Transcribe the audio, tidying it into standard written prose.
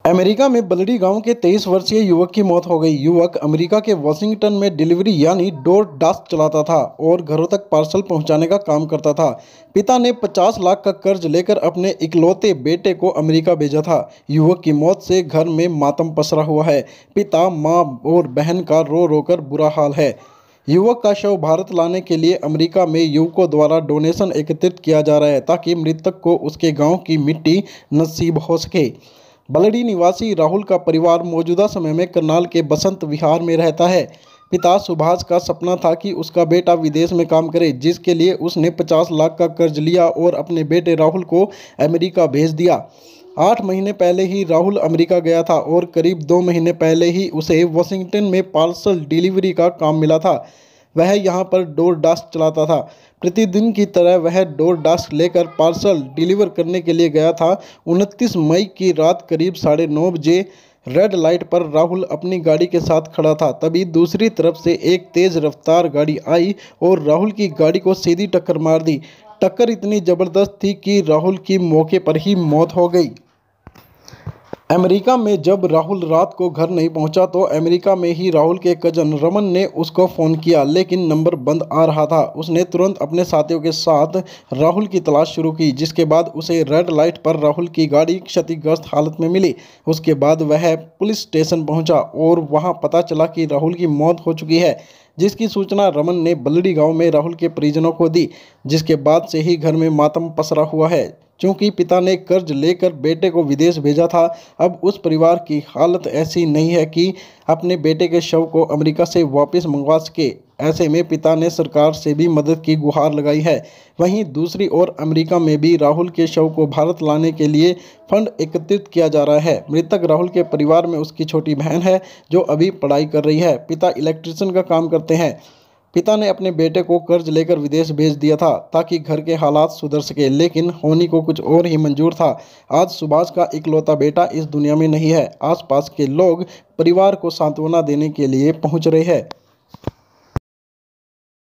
America में बलडी गांव के 23 वर्षीय युवक की मौत हो गई। युवक अमेरिका के वाशिंगटन में डिलीवरी यानी डोर डैश चलाता था और घरों तक पार्सल पहुंचाने का काम करता था। पिता ने 50 लाख का कर्ज लेकर अपने इकलौते बेटे को अमेरिका भेजा था। युवक की मौत से घर में मातम पसरा हुआ है। पिता, मां और बहन का रो रो कर बुरा हाल है। युवक का शव भारत लाने के लिए अमेरिका में युवकों द्वारा डोनेशन एकत्रित किया जा रहा है ताकि मृतक को उसके गांव की मिट्टी नसीब हो सके। बलडी निवासी राहुल का परिवार मौजूदा समय में करनाल के बसंत विहार में रहता है। पिता सुभाष का सपना था कि उसका बेटा विदेश में काम करे, जिसके लिए उसने 50 लाख का कर्ज लिया और अपने बेटे राहुल को अमेरिका भेज दिया। 8 महीने पहले ही राहुल अमेरिका गया था और करीब 2 महीने पहले ही उसे वाशिंगटन में पार्सल डिलीवरी का काम मिला था। वह यहां पर डोर डैश चलाता था। प्रतिदिन की तरह वह डोर डैश लेकर पार्सल डिलीवर करने के लिए गया था। 29 मई की रात करीब 9:30 बजे रेड लाइट पर राहुल अपनी गाड़ी के साथ खड़ा था। तभी दूसरी तरफ से एक तेज रफ्तार गाड़ी आई और राहुल की गाड़ी को सीधी टक्कर मार दी। टक्कर इतनी ज़बरदस्त थी कि राहुल की मौके पर ही मौत हो गई। अमेरिका में जब राहुल रात को घर नहीं पहुंचा तो अमेरिका में ही राहुल के कजन रमन ने उसको फ़ोन किया, लेकिन नंबर बंद आ रहा था। उसने तुरंत अपने साथियों के साथ राहुल की तलाश शुरू की, जिसके बाद उसे रेड लाइट पर राहुल की गाड़ी क्षतिग्रस्त हालत में मिली। उसके बाद वह पुलिस स्टेशन पहुंचा और वहां पता चला कि राहुल की मौत हो चुकी है, जिसकी सूचना रमन ने बलडी गांव में राहुल के परिजनों को दी। जिसके बाद से ही घर में मातम पसरा हुआ है। चूंकि पिता ने कर्ज लेकर बेटे को विदेश भेजा था, अब उस परिवार की हालत ऐसी नहीं है कि अपने बेटे के शव को अमेरिका से वापस मंगवा सके। ऐसे में पिता ने सरकार से भी मदद की गुहार लगाई है। वहीं दूसरी ओर अमेरिका में भी राहुल के शव को भारत लाने के लिए फंड एकत्रित किया जा रहा है। मृतक राहुल के परिवार में उसकी छोटी बहन है जो अभी पढ़ाई कर रही है। पिता इलेक्ट्रिशियन का काम करते हैं। पिता ने अपने बेटे को कर्ज लेकर विदेश भेज दिया था ताकि घर के हालात सुधर सके, लेकिन होनी को कुछ और ही मंजूर था। आज सुभाष का इकलौता बेटा इस दुनिया में नहीं है। आसपास के लोग परिवार को सांत्वना देने के लिए पहुंच रहे हैं।